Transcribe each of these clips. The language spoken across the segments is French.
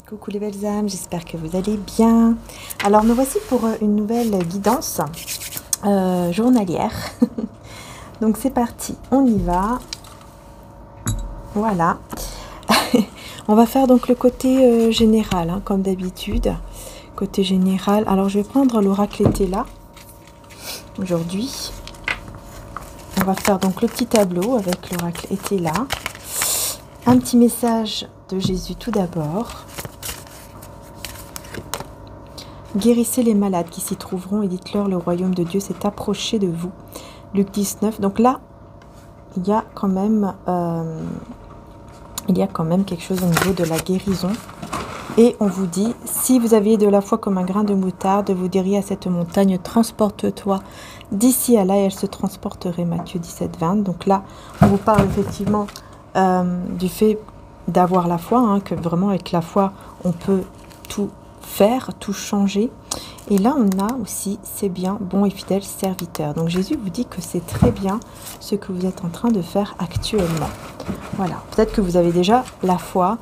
Coucou les belles âmes, j'espère que vous allez bien. Alors me voici pour une nouvelle guidance journalière. Donc c'est parti, on y va. Voilà. On va faire donc le côté général, hein, comme d'habitude. Côté général. Alors je vais prendre l'oracle été là. Aujourd'hui. On va faire donc le petit tableau avec l'oracle été là. Un petit message de Jésus tout d'abord. Guérissez les malades qui s'y trouveront et dites-leur le royaume de Dieu s'est approché de vous. Luc 19. Donc là, il y a quand même quelque chose au niveau de la guérison. Et on vous dit, si vous aviez de la foi comme un grain de moutarde, vous diriez à cette montagne, transporte-toi d'ici à là et elle se transporterait. Matthieu 17, 20. Donc là, on vous parle effectivement du fait d'avoir la foi, hein, que vraiment avec la foi, on peut tout faire, tout changer. Et là, on a aussi, c'est bien, bon et fidèle serviteur. Donc Jésus vous dit que c'est très bien ce que vous êtes en train de faire actuellement. Voilà, peut-être que vous avez déjà la foi,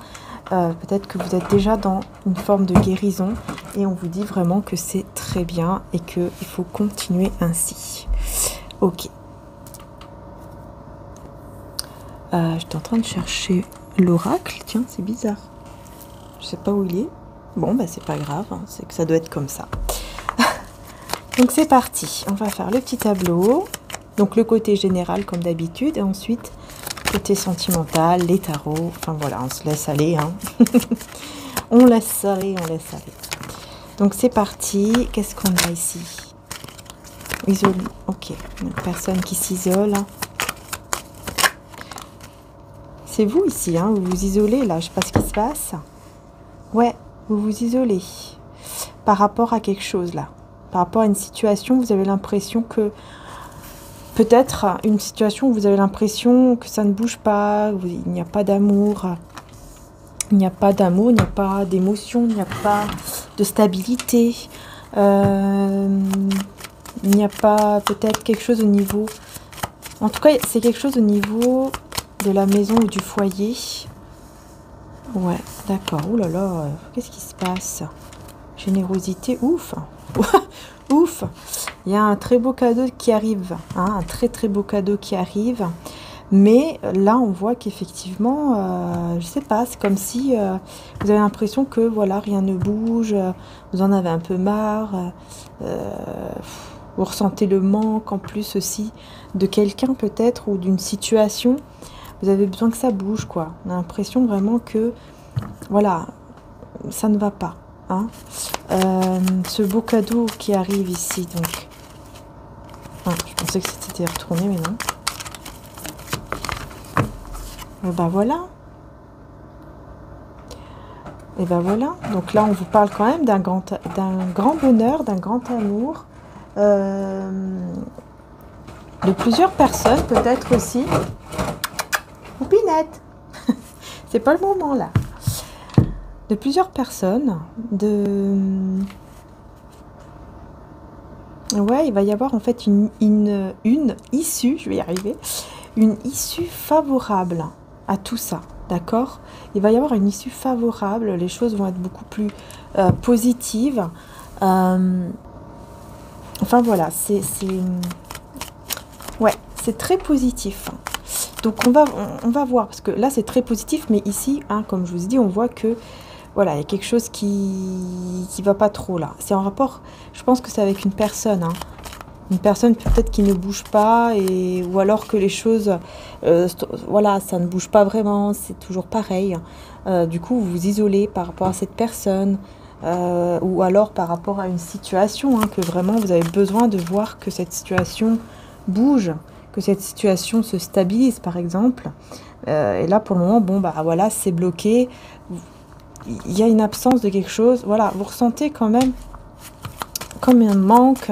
peut-être que vous êtes déjà dans une forme de guérison et on vous dit vraiment que c'est très bien et qu'il faut continuer ainsi. Ok. J'étais en train de chercher l'oracle. Tiens, c'est bizarre. Je sais pas où il est. Bon, bah c'est pas grave, hein, c'est que ça doit être comme ça. Donc c'est parti. On va faire le petit tableau. Donc le côté général comme d'habitude. Et ensuite, côté sentimental, les tarots. Enfin voilà, on se laisse aller. Hein. On laisse aller, on laisse aller. Donc c'est parti. Qu'est-ce qu'on a ici? Isole. Ok, une personne qui s'isole. C'est vous ici, hein, vous vous isolez là, je sais pas ce qui se passe. Ouais, vous vous isolez par rapport à quelque chose là. Par rapport à une situation, vous avez l'impression que... Peut-être une situation où vous avez l'impression que ça ne bouge pas, il n'y a pas d'amour. Il n'y a pas d'amour, il n'y a pas d'émotion, il n'y a pas de stabilité. Il n'y a pas peut-être quelque chose au niveau... En tout cas, c'est quelque chose au niveau... de la maison ou du foyer. Ouais, d'accord. Ouh là là, qu'est-ce qui se passe? Générosité, ouf. Ouf. Il y a un très beau cadeau qui arrive, hein, un très très beau cadeau qui arrive. Mais là, on voit qu'effectivement, je sais pas, c'est comme si vous avez l'impression que voilà, rien ne bouge, vous en avez un peu marre, vous ressentez le manque en plus aussi de quelqu'un peut-être ou d'une situation. Vous avez besoin que ça bouge, quoi. On a l'impression vraiment que, voilà, ça ne va pas. Hein. Ce beau cadeau qui arrive ici, donc. Ah, je pensais que c'était retourné, mais non. Et ben voilà. Et ben voilà. Donc là, on vous parle quand même d'un grand bonheur, d'un grand amour. De plusieurs personnes, peut-être aussi. Poupinette. C'est pas le moment là. De plusieurs personnes, ouais, il va y avoir en fait une issue, je vais y arriver, une issue favorable à tout ça, d'accord? Il va y avoir une issue favorable, les choses vont être beaucoup plus positives. Enfin voilà, ouais, c'est très positif. Donc on va voir, parce que là c'est très positif, mais ici, hein, comme je vous ai dit, on voit que voilà, il y a quelque chose qui va pas trop là. C'est en rapport, je pense que c'est avec une personne, hein. Une personne peut-être qui ne bouge pas, ou alors que les choses, voilà, ça ne bouge pas vraiment, c'est toujours pareil. Du coup, vous vous isolez par rapport à cette personne, ou alors par rapport à une situation, hein, que vraiment vous avez besoin de voir que cette situation bouge, que cette situation se stabilise par exemple. Et là pour le moment, bon bah voilà, c'est bloqué. Il y a une absence de quelque chose. Voilà, vous ressentez quand même comme un manque.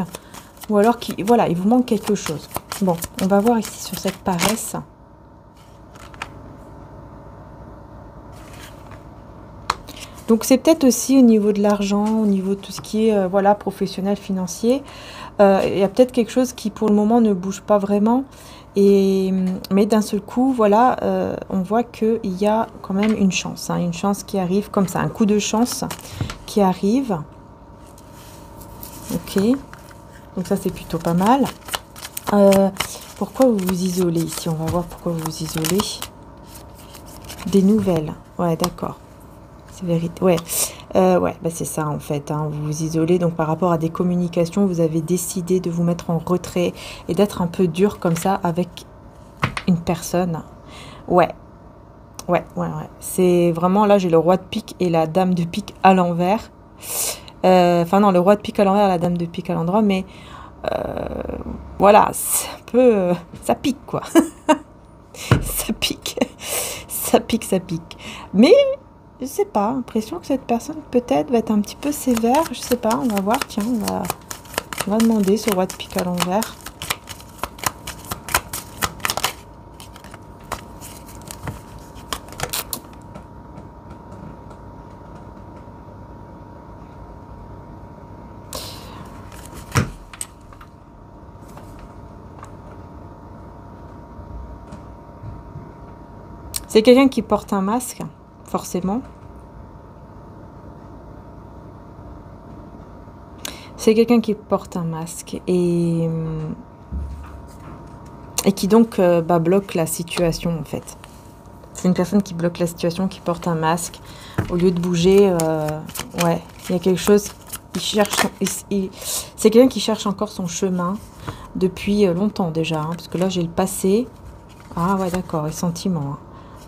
Ou alors voilà, il vous manque quelque chose. Bon, on va voir ici sur cette paresse. Donc c'est peut-être aussi au niveau de l'argent, au niveau de tout ce qui est voilà, professionnel, financier. Il y a peut-être quelque chose qui pour le moment ne bouge pas vraiment. Mais d'un seul coup, voilà, on voit qu'il y a quand même une chance qui arrive comme ça, un coup de chance qui arrive. Ok, donc ça c'est plutôt pas mal. Pourquoi vous vous isolez ici? On va voir pourquoi vous vous isolez. Des nouvelles, ouais, d'accord. C'est vérité, ouais. Ouais, bah c'est ça en fait, hein. Vous vous isolez, donc par rapport à des communications, vous avez décidé de vous mettre en retrait et d'être un peu dur comme ça avec une personne. Ouais, ouais. C'est vraiment, là j'ai le roi de pique et la dame de pique à l'envers. Enfin non, le roi de pique à l'envers et la dame de pique à l'endroit, mais voilà, c'est un peu... ça pique quoi. Ça pique. Ça pique. Mais... je sais pas, l'impression que cette personne peut-être va être un petit peu sévère, je sais pas, on va voir, tiens, on va demander ce roi de pique à l'envers. C'est quelqu'un qui porte un masque, forcément. C'est quelqu'un qui porte un masque et qui donc bloque la situation en fait. C'est une personne qui bloque la situation, qui porte un masque. Au lieu de bouger, ouais, il y a quelque chose, il cherche, c'est quelqu'un qui cherche encore son chemin depuis longtemps déjà, hein, parce que là j'ai le passé. Ah ouais d'accord, et sentiments. Hein.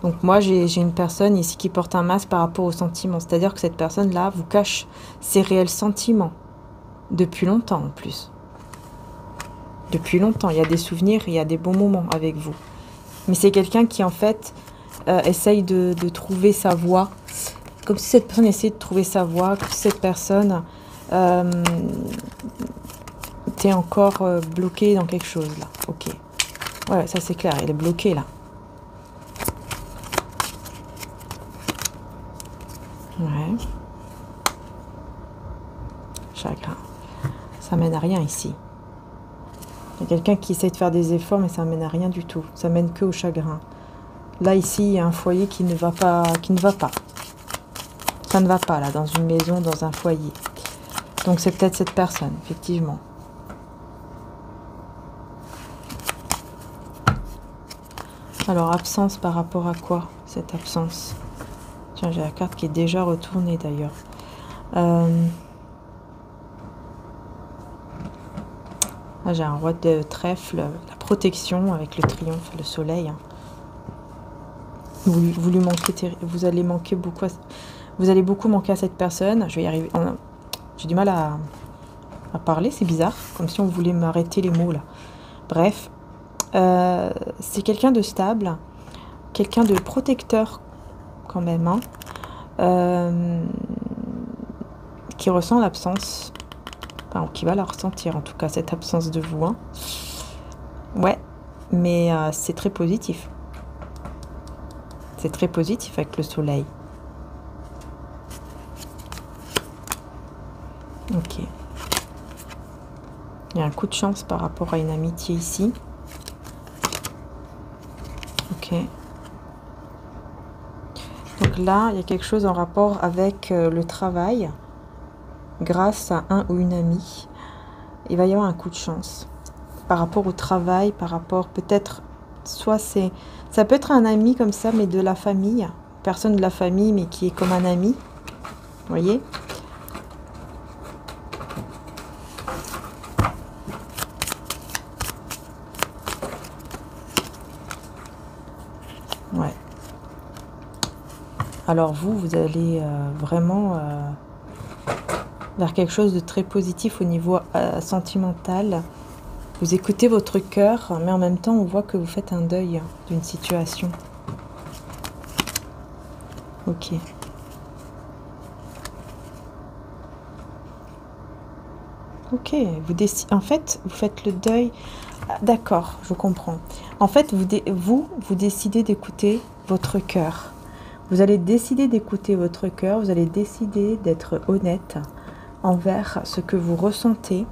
Donc moi j'ai une personne ici qui porte un masque par rapport aux sentiments, c'est-à-dire que cette personne-là vous cache ses réels sentiments. Depuis longtemps en plus. Depuis longtemps, il y a des souvenirs, il y a des bons moments avec vous. Mais c'est quelqu'un qui en fait essaye de trouver sa voie. Comme si cette personne essayait de trouver sa voie, comme si cette personne était encore bloquée dans quelque chose là. Ok. Ouais, ça c'est clair, elle est bloquée là. Ouais. Chagrin. Ça mène à rien ici. Il y a quelqu'un qui essaie de faire des efforts, mais ça mène à rien du tout. Ça mène que au chagrin. Là, ici, il y a un foyer qui ne va pas. Ça ne va pas, là, dans une maison, dans un foyer. Donc, c'est peut-être cette personne, effectivement. Alors, absence par rapport à quoi, cette absence? Tiens, j'ai la carte qui est déjà retournée, d'ailleurs. Ah, j'ai un roi de trèfle, la protection avec le triomphe, le soleil. Vous allez manquer beaucoup. Vous allez beaucoup manquer à cette personne. Je vais y arriver. J'ai du mal à parler, c'est bizarre, comme si on voulait m'arrêter les mots là. Bref, c'est quelqu'un de stable, quelqu'un de protecteur quand même, hein, qui ressent l'absence. Enfin, qui va la ressentir en tout cas, cette absence de vous. Hein. Ouais, mais c'est très positif. C'est très positif avec le soleil. Ok. Il y a un coup de chance par rapport à une amitié ici. Ok. Donc là, il y a quelque chose en rapport avec le travail. Grâce à un ou une amie, il va y avoir un coup de chance par rapport au travail, par rapport peut-être, soit ça peut être un ami comme ça, mais de la famille, personne de la famille, mais qui est comme un ami, vous voyez. Ouais. Alors vous allez vraiment vers quelque chose de très positif au niveau sentimental. Vous écoutez votre cœur, mais en même temps, on voit que vous faites un deuil d'une situation. Ok. Ok, en fait, vous faites le deuil. Ah, d'accord, je comprends. En fait, vous décidez d'écouter votre cœur. Vous allez décider d'écouter votre cœur, vous allez décider d'être honnête envers ce que vous ressentez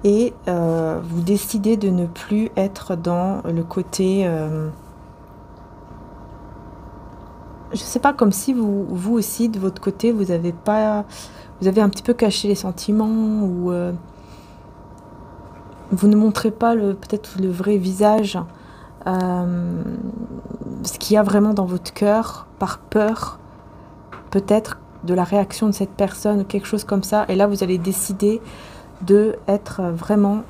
et vous décidez de ne plus être dans le côté... je sais pas, comme si vous aussi, de votre côté, vous avez un petit peu caché les sentiments, ou vous ne montrez pas peut-être le vrai visage, ce qu'il y a vraiment dans votre cœur, par peur, peut-être, de la réaction de cette personne, ou quelque chose comme ça. Et là, vous allez décider de être vraiment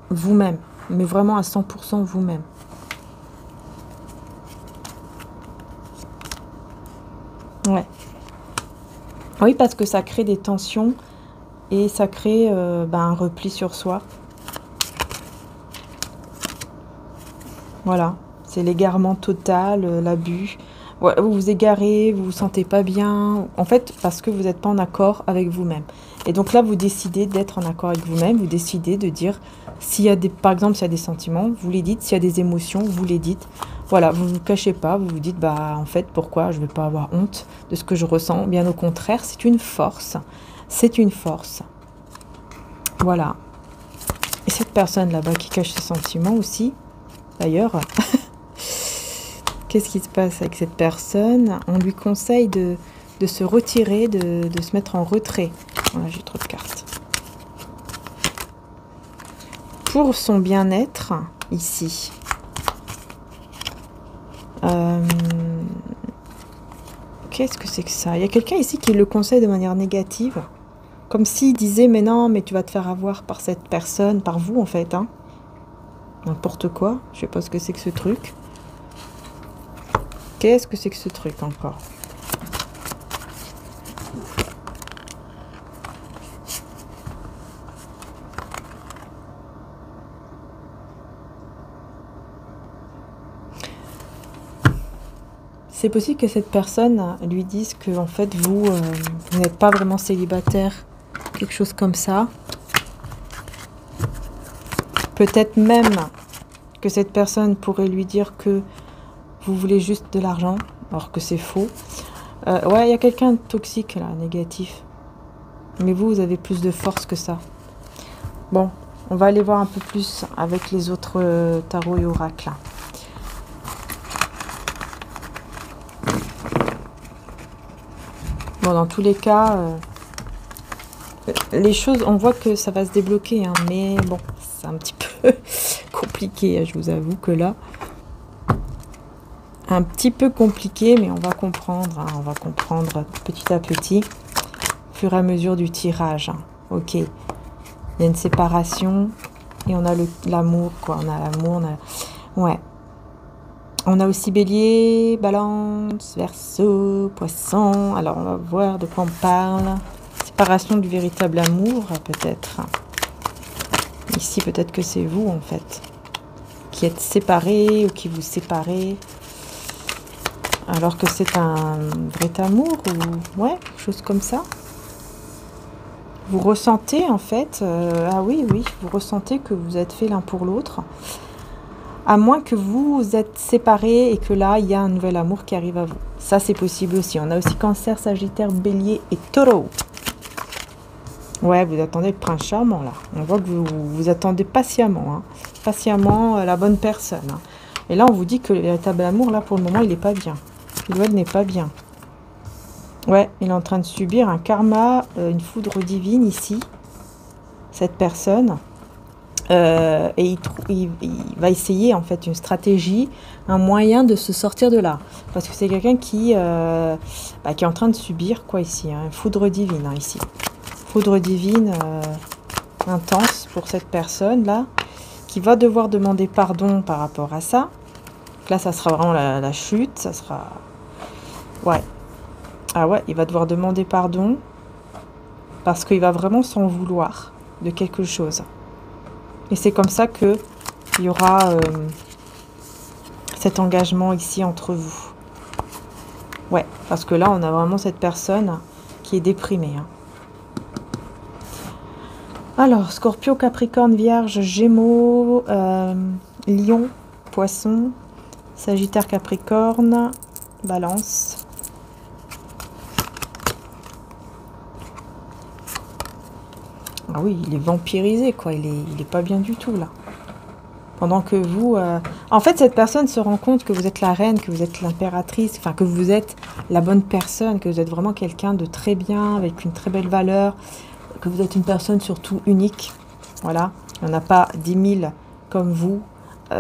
vous-même, mais vraiment à 100% vous-même. Ouais. Oui, parce que ça crée des tensions et ça crée un repli sur soi. Voilà, c'est l'égarement total, l'abus. Ouais, vous vous égarez, vous vous sentez pas bien. En fait, parce que vous n'êtes pas en accord avec vous-même. Et donc là, vous décidez d'être en accord avec vous-même. Vous décidez de dire, s'il y a par exemple, s'il y a des sentiments, vous les dites. S'il y a des émotions, vous les dites. Voilà, vous ne vous cachez pas. Vous vous dites, bah en fait, pourquoi je ne vais pas avoir honte de ce que je ressens? Bien au contraire, c'est une force. C'est une force. Voilà. Et cette personne là-bas qui cache ses sentiments aussi, d'ailleurs... Qu'est-ce qui se passe avec cette personne? On lui conseille de se retirer, de se mettre en retrait. Voilà, j'ai trop de cartes. Pour son bien-être, ici. Qu'est-ce que c'est que ça? Il y a quelqu'un ici qui le conseille de manière négative. Comme s'il disait, mais non, mais tu vas te faire avoir par cette personne, par vous en fait. Hein. N'importe quoi. Je sais pas ce que c'est que ce truc. Qu'est-ce que c'est que ce truc encore? C'est possible que cette personne lui dise que en fait vous n'êtes pas vraiment célibataire, quelque chose comme ça. Peut-être même que cette personne pourrait lui dire que vous voulez juste de l'argent, alors que c'est faux. Ouais, il y a quelqu'un de toxique là, négatif. Mais vous avez plus de force que ça. Bon, on va aller voir un peu plus avec les autres tarots et oracles. Bon, dans tous les cas, les choses, on voit que ça va se débloquer, hein, mais bon, c'est un petit peu compliqué, je vous avoue que là... Un petit peu compliqué, mais on va comprendre, hein, on va comprendre petit à petit, au fur et à mesure du tirage. Hein. Ok, il y a une séparation et on a l'amour, quoi. On a l'amour, ouais. On a aussi Bélier, Balance, Verseau, Poisson. Alors on va voir de quoi on parle. Séparation du véritable amour, peut-être. Ici, peut-être que c'est vous, en fait, qui êtes séparés ou qui vous séparez. Alors que c'est un vrai amour ou ouais, quelque chose comme ça. Vous ressentez en fait, ah oui, vous ressentez que vous êtes fait l'un pour l'autre. À moins que vous êtes séparés et que là, il y a un nouvel amour qui arrive à vous. Ça, c'est possible aussi. On a aussi Cancer, Sagittaire, Bélier et Taureau. Ouais, vous attendez le prince charmant là. On voit que vous attendez patiemment. Hein. Patiemment la bonne personne. Hein. Et là, on vous dit que le véritable amour, là, pour le moment, il n'est pas bien. Il n'est pas bien. Ouais, il est en train de subir un karma, une foudre divine ici, cette personne. Et il va essayer en fait une stratégie, un moyen de se sortir de là. Parce que c'est quelqu'un qui est en train de subir quoi ici, hein, une foudre divine hein, ici. Foudre divine intense pour cette personne là, qui va devoir demander pardon par rapport à ça. Donc là, ça sera vraiment la chute, ça sera... Ouais. Ah ouais, il va devoir demander pardon parce qu'il va vraiment s'en vouloir de quelque chose. Et c'est comme ça que il y aura cet engagement ici entre vous. Ouais, parce que là, on a vraiment cette personne qui est déprimée. Hein. Alors, Scorpio, Capricorne, Vierge, Gémeaux, Lion, Poisson, Sagittaire, Capricorne, Balance. Ah oui, il est vampirisé, quoi. Il est pas bien du tout, là. Pendant que vous... En fait, cette personne se rend compte que vous êtes la reine, que vous êtes l'impératrice, enfin, que vous êtes la bonne personne, que vous êtes vraiment quelqu'un de très bien, avec une très belle valeur, que vous êtes une personne surtout unique. Voilà. Il n'y en a pas 10 000 comme vous.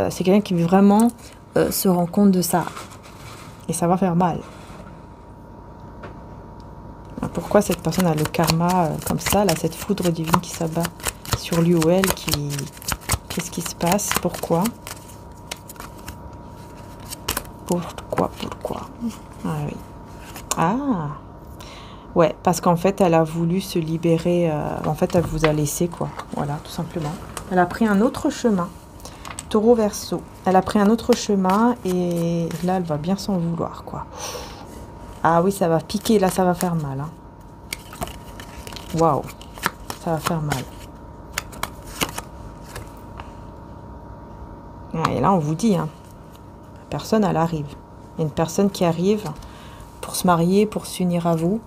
C'est quelqu'un qui vraiment se rend compte de ça. Et ça va faire mal. Pourquoi cette personne a le karma comme ça, là, cette foudre divine qui s'abat sur lui ou elle, Qu'est-ce qui se passe? Pourquoi? Pourquoi? Ah oui. Ah! Ouais, parce qu'en fait, elle a voulu se libérer. En fait, elle vous a laissé, quoi. Voilà, tout simplement. Elle a pris un autre chemin. Taureau Verseau. Elle a pris un autre chemin et là, elle va bien s'en vouloir, quoi. Ah oui, ça va piquer. Là, ça va faire mal. Hein. Waouh! Ça va faire mal. Et là, on vous dit, hein, la personne, elle arrive. Il y a une personne qui arrive pour se marier, pour s'unir à vous,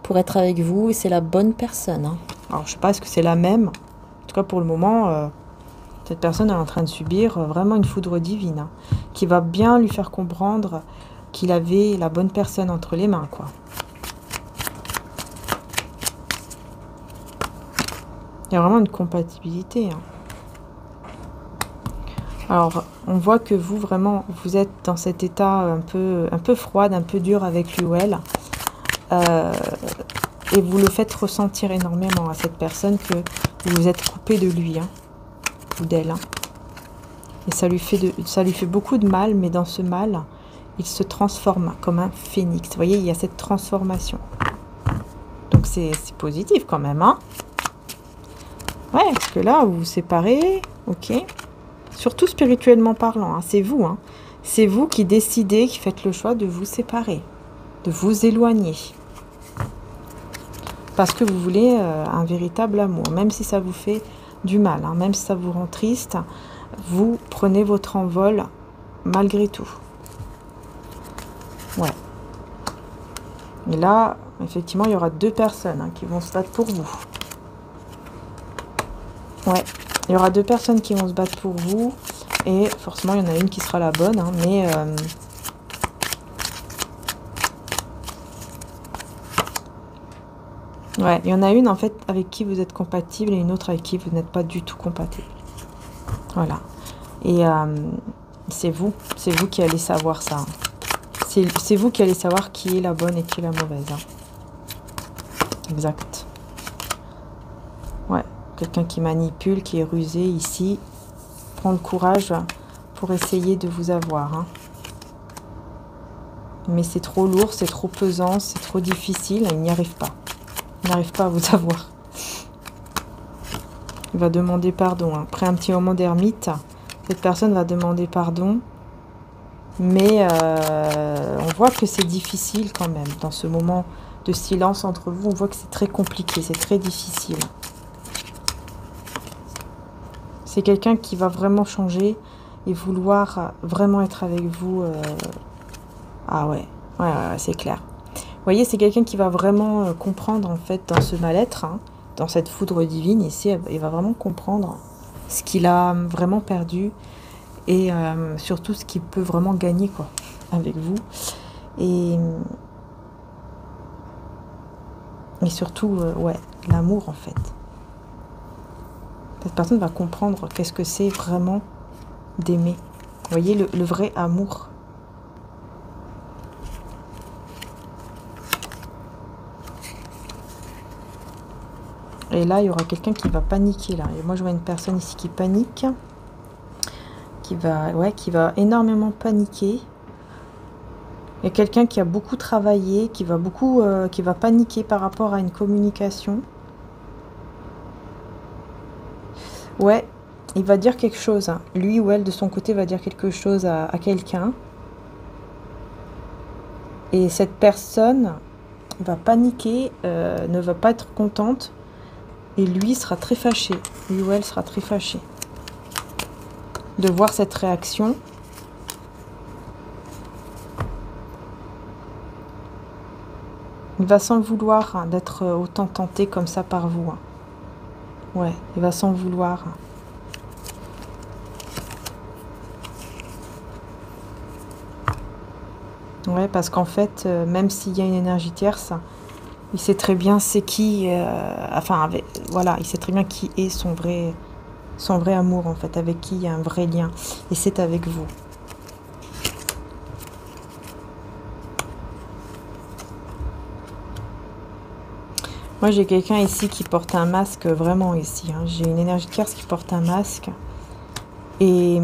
pour être avec vous, et c'est la bonne personne. Hein. Alors, je sais pas, est-ce que c'est la même? En tout cas, pour le moment, cette personne est en train de subir vraiment une foudre divine, hein, qui va bien lui faire comprendre qu'il avait la bonne personne entre les mains, quoi. Il y a vraiment une compatibilité, hein. Alors, on voit que vous, vraiment, vous êtes dans cet état un peu froide, un peu dur avec lui ou elle. Et vous le faites ressentir énormément à cette personne que vous vous êtes coupé de lui, hein, ou d'elle. Hein. Et ça lui fait beaucoup de mal, mais dans ce mal, il se transforme comme un phénix. Vous voyez, il y a cette transformation. Donc, c'est positif quand même, hein. Ouais, parce que là, vous vous séparez, ok. Surtout spirituellement parlant, hein, c'est vous. Hein. C'est vous qui décidez, qui faites le choix de vous séparer, de vous éloigner. Parce que vous voulez un véritable amour, même si ça vous fait du mal, hein, même si ça vous rend triste, vous prenez votre envol malgré tout. Ouais. Et là, effectivement, il y aura 2 personnes hein, qui vont se battre pour vous. Ouais. Il y aura 2 personnes qui vont se battre pour vous. Et forcément, il y en a une qui sera la bonne. Hein, mais ouais, il y en a une en fait avec qui vous êtes compatible et une autre avec qui vous n'êtes pas du tout compatible. Voilà. Et c'est vous qui allez savoir ça. Hein. C'est vous qui allez savoir qui est la bonne et qui est la mauvaise. Hein. Exact. Ouais. Quelqu'un qui manipule, qui est rusé ici, prend le courage pour essayer de vous avoir. Hein. Mais c'est trop lourd, c'est trop pesant, c'est trop difficile, il n'y arrive pas. Il n'arrive pas à vous avoir. Il va demander pardon. Hein. Après un petit moment d'ermite, cette personne va demander pardon. Mais on voit que c'est difficile quand même. Dans ce moment de silence entre vous, on voit que c'est très compliqué, c'est très difficile. C'est quelqu'un qui va vraiment changer et vouloir vraiment être avec vous. Ah ouais, ouais, c'est clair. Vous voyez, c'est quelqu'un qui va vraiment comprendre en fait dans ce mal-être, hein, dans cette foudre divine. Ici, il va vraiment comprendre ce qu'il a vraiment perdu et surtout ce qu'il peut vraiment gagner quoi, avec vous. Et surtout, ouais, l'amour en fait. Cette personne va comprendre qu'est-ce que c'est vraiment d'aimer. Vous voyez, le vrai amour. Et là, il y aura quelqu'un qui va paniquer. Là. Et moi, je vois une personne ici qui panique. Qui va énormément paniquer. Il y a quelqu'un qui a beaucoup travaillé, qui va paniquer par rapport à une communication. Ouais, il va dire quelque chose. Hein. Lui ou elle, de son côté, va dire quelque chose à quelqu'un. Et cette personne va paniquer, ne va pas être contente. Et lui sera très fâché. Lui ou elle sera très fâché. De voir cette réaction. Il va s'en vouloir hein, d'être autant tenté comme ça par vous. Hein. Ouais, il va s'en vouloir. Ouais, parce qu'en fait, même s'il y a une énergie tierce, il sait très bien c'est qui, voilà, il sait très bien qui est son vrai amour, en fait, avec qui il y a un vrai lien. Et c'est avec vous. Moi, j'ai quelqu'un ici qui porte un masque, vraiment ici. Hein. J'ai une énergie tierce qui porte un masque. Et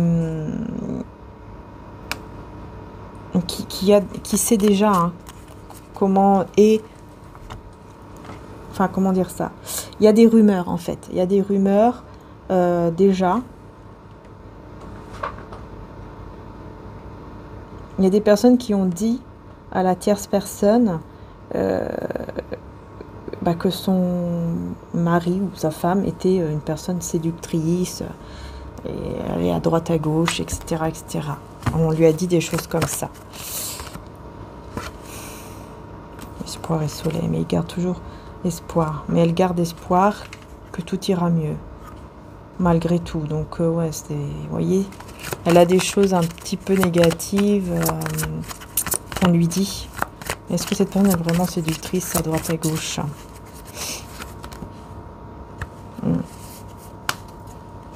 qui sait déjà hein, comment est... Enfin, comment dire ça? Il y a des rumeurs, en fait. Il y a des rumeurs, déjà. Il y a des personnes qui ont dit à la tierce personne que son mari ou sa femme était une personne séductrice, et aller à droite à gauche, etc., etc. On lui a dit des choses comme ça. Espoir et soleil, mais il garde toujours espoir. Mais elle garde espoir que tout ira mieux, malgré tout. Donc, ouais, c'est... Vous voyez, elle a des choses un petit peu négatives qu'on lui dit. Est-ce que cette personne est vraiment séductrice à droite à gauche?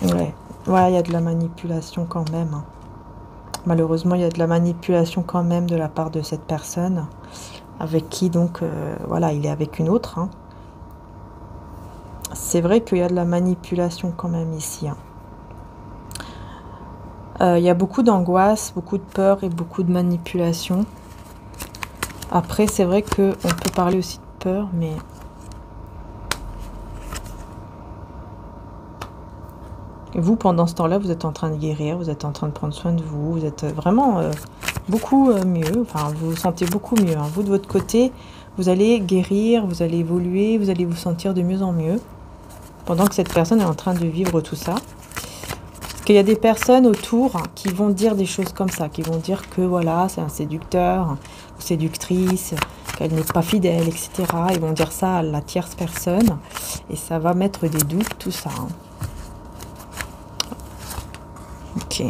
Ouais. Ouais, il y a de la manipulation quand même. Hein. Malheureusement, il y a de la manipulation quand même de la part de cette personne, avec qui donc, voilà, il est avec une autre. Hein. C'est vrai qu'il y a de la manipulation quand même ici. Hein. Il y a beaucoup d'angoisse, beaucoup de peur et beaucoup de manipulation. Après, c'est vrai qu'on peut parler aussi de peur, mais... Et vous, pendant ce temps-là, vous êtes en train de guérir, vous êtes en train de prendre soin de vous, vous êtes vraiment beaucoup mieux, enfin, vous vous sentez beaucoup mieux. Hein. Vous, de votre côté, vous allez guérir, vous allez évoluer, vous allez vous sentir de mieux en mieux, pendant que cette personne est en train de vivre tout ça. Parce qu'il y a des personnes autour qui vont dire des choses comme ça, qui vont dire que voilà, c'est un séducteur ou séductrice, qu'elle n'est pas fidèle, etc. Ils vont dire ça à la tierce personne, et ça va mettre des doutes, tout ça. Hein. Ok.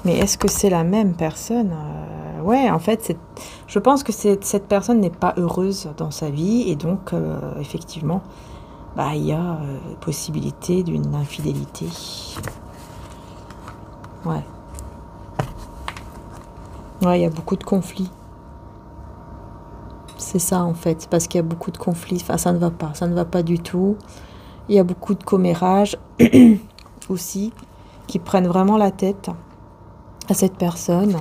Mais est-ce que c'est la même personne? Ouais, en fait, je pense que cette personne n'est pas heureuse dans sa vie, et donc, effectivement, il y a possibilité d'une infidélité. Ouais. Ouais, il y a beaucoup de conflits. C'est ça, en fait, parce qu'il y a beaucoup de conflits. Enfin, ça ne va pas du tout. Il y a beaucoup de commérages aussi, qui prennent vraiment la tête à cette personne,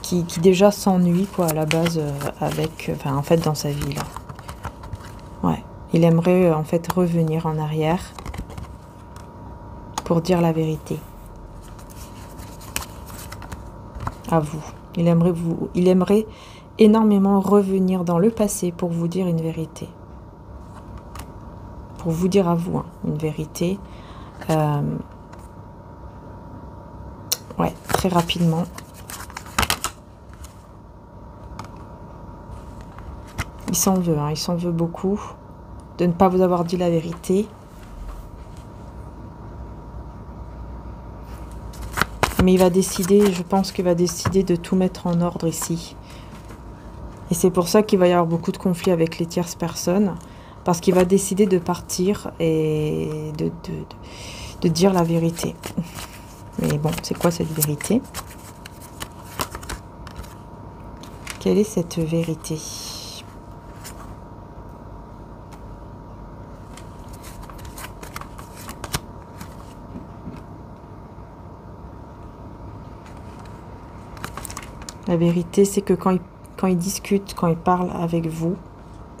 qui déjà s'ennuie, quoi, à la base, en fait, dans sa vie, là. Ouais. Il aimerait, en fait, revenir en arrière pour dire la vérité à vous. Il aimerait énormément revenir dans le passé pour vous dire une vérité. Pour vous dire à vous, hein, une vérité. Ouais, très rapidement. Il s'en veut, hein, il s'en veut beaucoup de ne pas vous avoir dit la vérité. Mais il va décider, je pense qu'il va décider de tout mettre en ordre ici. Et c'est pour ça qu'il va y avoir beaucoup de conflits avec les tierces personnes. Parce qu'il va décider de partir et de dire la vérité. Mais bon, c'est quoi cette vérité? Quelle est cette vérité? La vérité, c'est que quand il discute, quand il parle avec vous,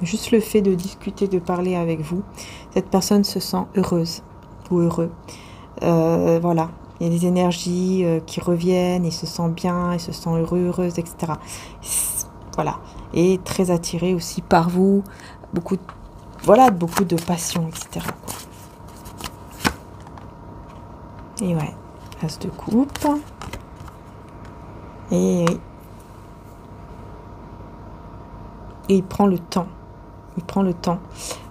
juste le fait de discuter, de parler avec vous, cette personne se sent heureuse ou heureux. Voilà, il y a des énergies qui reviennent, il se sent bien, il se sent heureux, heureuse, etc. Voilà, et très attiré aussi par vous, beaucoup de passion, etc. Et ouais, as de coupe. Et Et il prend le temps. Il prend le temps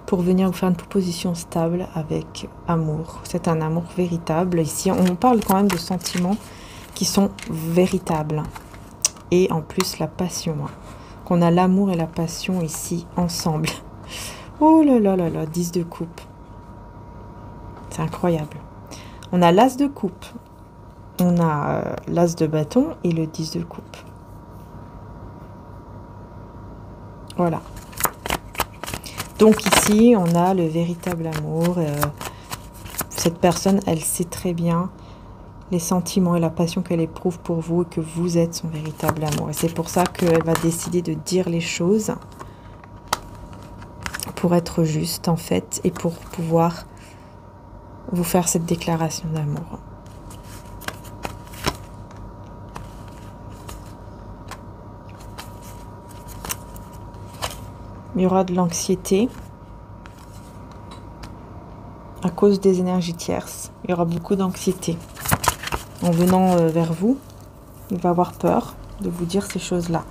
pour venir vous faire une proposition stable avec amour. C'est un amour véritable. Ici, on parle quand même de sentiments qui sont véritables. Et en plus, la passion. Qu'on a l'amour et la passion ici, ensemble. Oh là là là là, 10 de coupe. C'est incroyable. On a l'as de coupe. On a l'as de bâton et le 10 de coupe. Voilà. Donc ici, on a le véritable amour. Cette personne, elle sait très bien les sentiments et la passion qu'elle éprouve pour vous et que vous êtes son véritable amour. Et c'est pour ça qu'elle va décider de dire les choses pour être juste, en fait, et pour pouvoir vous faire cette déclaration d'amour. Il y aura de l'anxiété à cause des énergies tierces. Il y aura beaucoup d'anxiété. En venant vers vous, il va avoir peur de vous dire ces choses-là.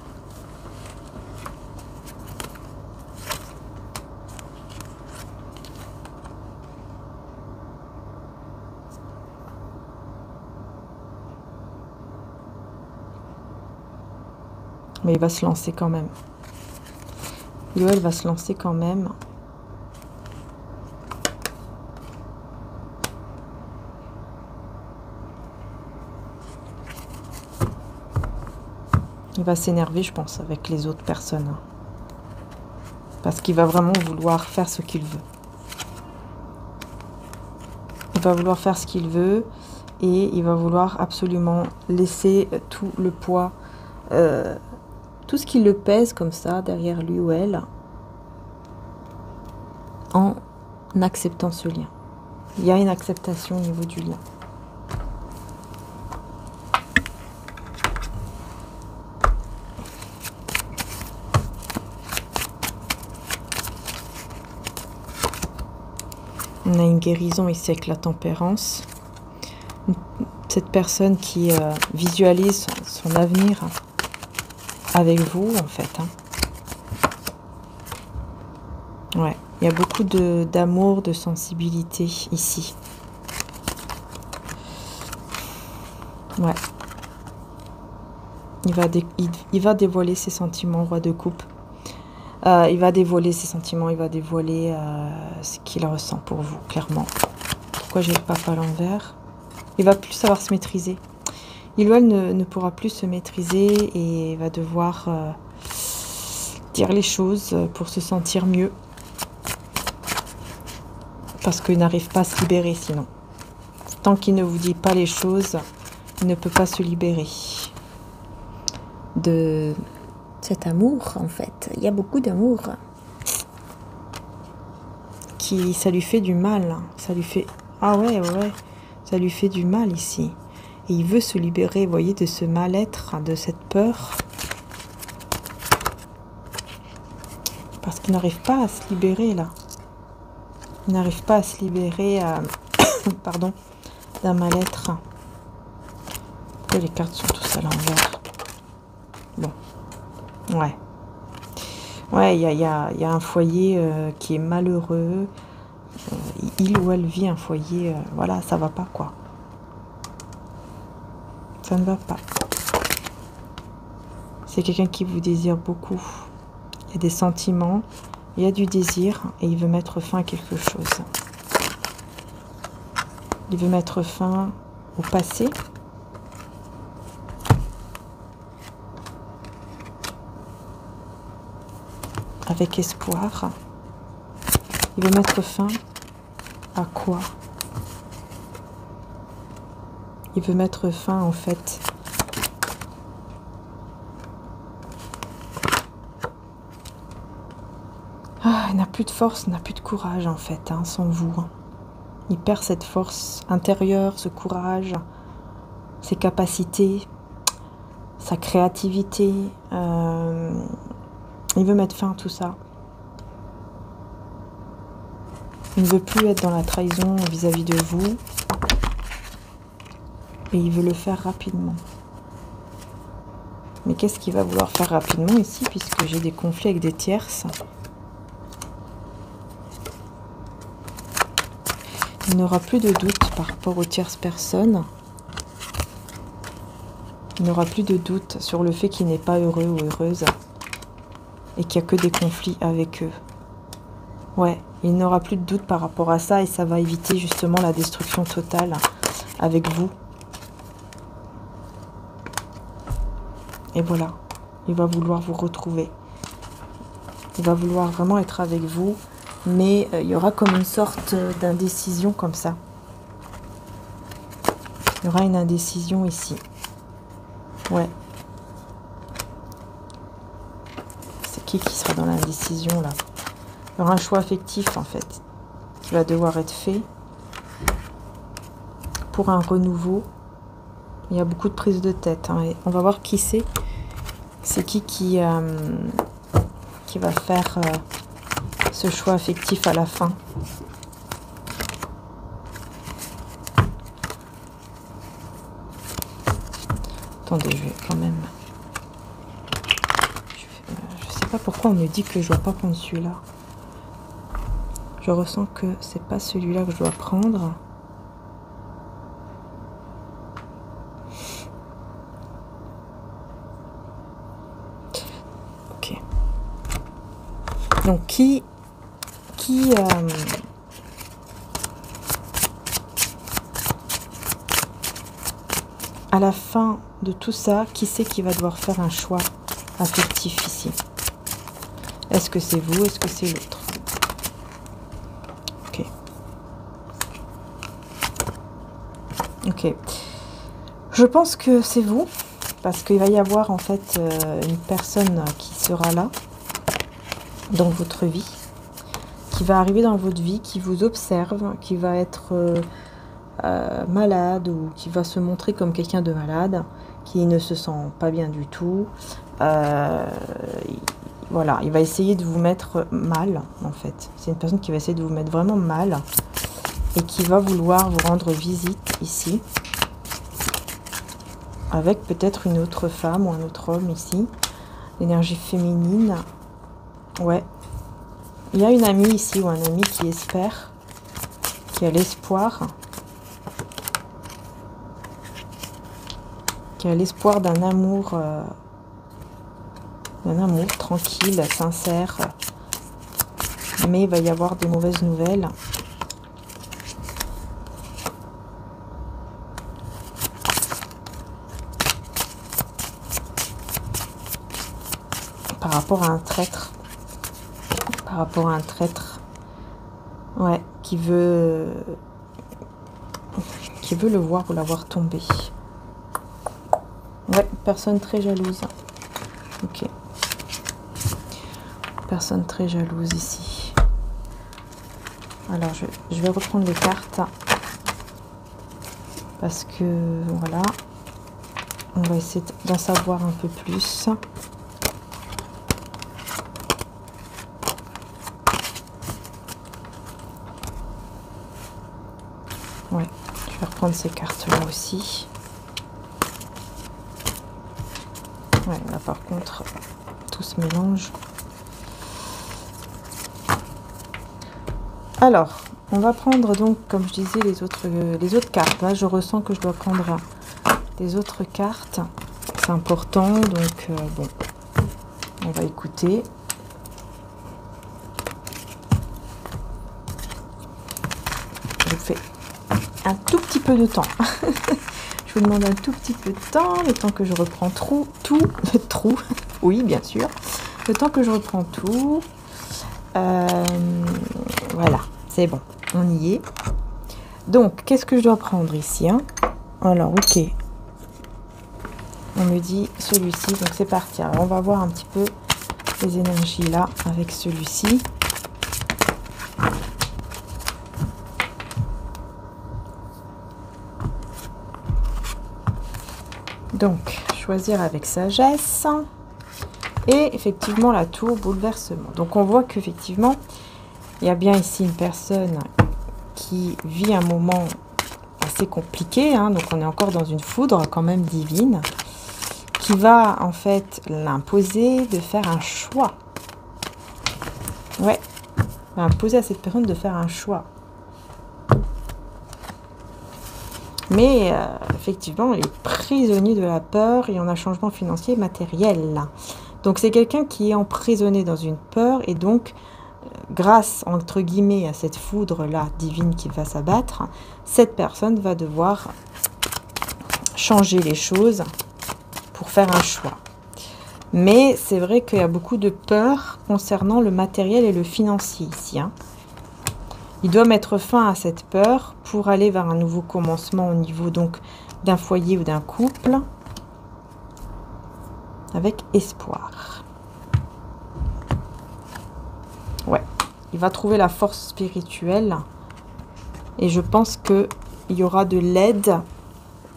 Mais il va se lancer quand même. Il ou elle va se lancer quand même. Il va s'énerver, je pense, avec les autres personnes. Parce qu'il va vraiment vouloir faire ce qu'il veut. Il va vouloir faire ce qu'il veut et il va vouloir absolument laisser tout le poids, tout ce qui le pèse comme ça derrière lui ou elle, en acceptant ce lien. Il y a une acceptation au niveau du lien. On a une guérison ici avec la tempérance. Cette personne qui visualise son avenir avec vous, en fait. Ouais, il y a beaucoup d'amour, de sensibilité ici. Ouais. Il va dévoiler ses sentiments, roi de coupe. Il va dévoiler ses sentiments, il va dévoiler ce qu'il ressent pour vous, clairement. Pourquoi j'ai le pape à l'envers? Il va plus savoir se maîtriser. Il ou elle ne pourra plus se maîtriser et va devoir dire les choses pour se sentir mieux. Parce qu'il n'arrive pas à se libérer sinon. Tant qu'il ne vous dit pas les choses, il ne peut pas se libérer de cet amour, en fait. Il y a beaucoup d'amour. Ça lui fait du mal. Ça lui fait... Ah ouais. Ça lui fait du mal ici. Et il veut se libérer, vous voyez, de ce mal-être, de cette peur. Parce qu'il n'arrive pas à se libérer, là. Il n'arrive pas à se libérer, pardon, d'un mal-être. Pourquoi les cartes sont tous à l'envers? Bon. Ouais. Ouais, il y a un foyer qui est malheureux. Il ou elle vit un foyer... voilà, ça va pas, quoi. Ça ne va pas. C'est quelqu'un qui vous désire beaucoup. Il y a des sentiments, il y a du désir et il veut mettre fin à quelque chose. Il veut mettre fin au passé. Avec espoir. Il veut mettre fin à quoi? Il veut mettre fin, en fait, il n'a plus de force, il n'a plus de courage, en fait, sans vous. Il perd cette force intérieure, ce courage, ses capacités, sa créativité. Il veut mettre fin à tout ça. Il ne veut plus être dans la trahison vis-à-vis de vous. Et il veut le faire rapidement. Mais qu'est-ce qu'il va vouloir faire rapidement ici, puisque j'ai des conflits avec des tierces? Il n'aura plus de doute par rapport aux tierces personnes. Il n'aura plus de doute sur le fait qu'il n'est pas heureux ou heureuse. Et qu'il n'y a que des conflits avec eux. Ouais, il n'aura plus de doute par rapport à ça et ça va éviter justement la destruction totale avec vous. Et voilà, il va vouloir vous retrouver. Il va vouloir vraiment être avec vous, mais il y aura comme une sorte d'indécision comme ça. Il y aura une indécision ici. Ouais. C'est qui sera dans l'indécision là? Il y aura un choix affectif en fait, qui va devoir être fait pour un renouveau. Il y a beaucoup de prises de tête. Hein, et on va voir qui c'est. C'est qui va faire ce choix affectif à la fin. Attendez, je vais quand même... Je sais pas pourquoi on me dit que je dois pas prendre celui-là. Je ressens que c'est pas celui-là que je dois prendre. Ok. Donc à la fin de tout ça, qui c'est qui va devoir faire un choix affectif ici? Est-ce que c'est vous? Est-ce que c'est l'autre? Ok. Ok. Je pense que c'est vous, parce qu'il va y avoir en fait une personne qui sera là, dans votre vie, qui va arriver dans votre vie, qui vous observe, qui va être malade ou qui va se montrer comme quelqu'un de malade, qui ne se sent pas bien du tout. Voilà, il va essayer de vous mettre mal, en fait. C'est une personne qui va essayer de vous mettre vraiment mal et qui va vouloir vous rendre visite ici, avec peut-être une autre femme ou un autre homme ici. L'énergie féminine. Ouais. Il y a une amie ici ou un ami qui espère, qui a l'espoir, d'un amour tranquille, sincère. Mais il va y avoir des mauvaises nouvelles. Par rapport à un traître. Par rapport à un traître. Ouais, qui veut le voir ou la voir tomber. Ouais, personne très jalouse. Ok. Personne très jalouse ici. Alors, je vais reprendre les cartes. Parce que, voilà. On va essayer d'en savoir un peu plus. Ouais, je vais reprendre ces cartes-là aussi. Ouais, là par contre, tout se mélange. Alors, on va prendre donc, comme je disais, les autres cartes. Là, je ressens que je dois prendre les autres cartes. C'est important, donc bon, on va écouter. Je fais un tout petit peu de temps. Je vous demande un tout petit peu de temps, le temps que je reprends oui, bien sûr. Le temps que je reprends tout. Voilà, c'est bon, on y est. Donc, qu'est-ce que je dois prendre ici, hein? Alors, ok. On me dit celui-ci, donc c'est parti. Alors, on va voir un petit peu les énergies là avec celui-ci. Donc, choisir avec sagesse. Et effectivement, la tour, bouleversement. Donc, on voit qu'effectivement, il y a bien ici une personne qui vit un moment assez compliqué. Hein, donc, on est encore dans une foudre quand même divine. qui va en fait l'imposer de faire un choix. Ouais, va imposer à cette personne de faire un choix. Mais effectivement, il est prisonnier de la peur et on a changement financier et matériel. Là. Donc c'est quelqu'un qui est emprisonné dans une peur et donc grâce entre guillemets à cette foudre-là divine qui va s'abattre, cette personne va devoir changer les choses pour faire un choix. Mais c'est vrai qu'il y a beaucoup de peur concernant le matériel et le financier ici. Hein. Il doit mettre fin à cette peur pour aller vers un nouveau commencement au niveau donc d'un foyer ou d'un couple avec espoir. Ouais, il va trouver la force spirituelle et je pense qu'il y aura de l'aide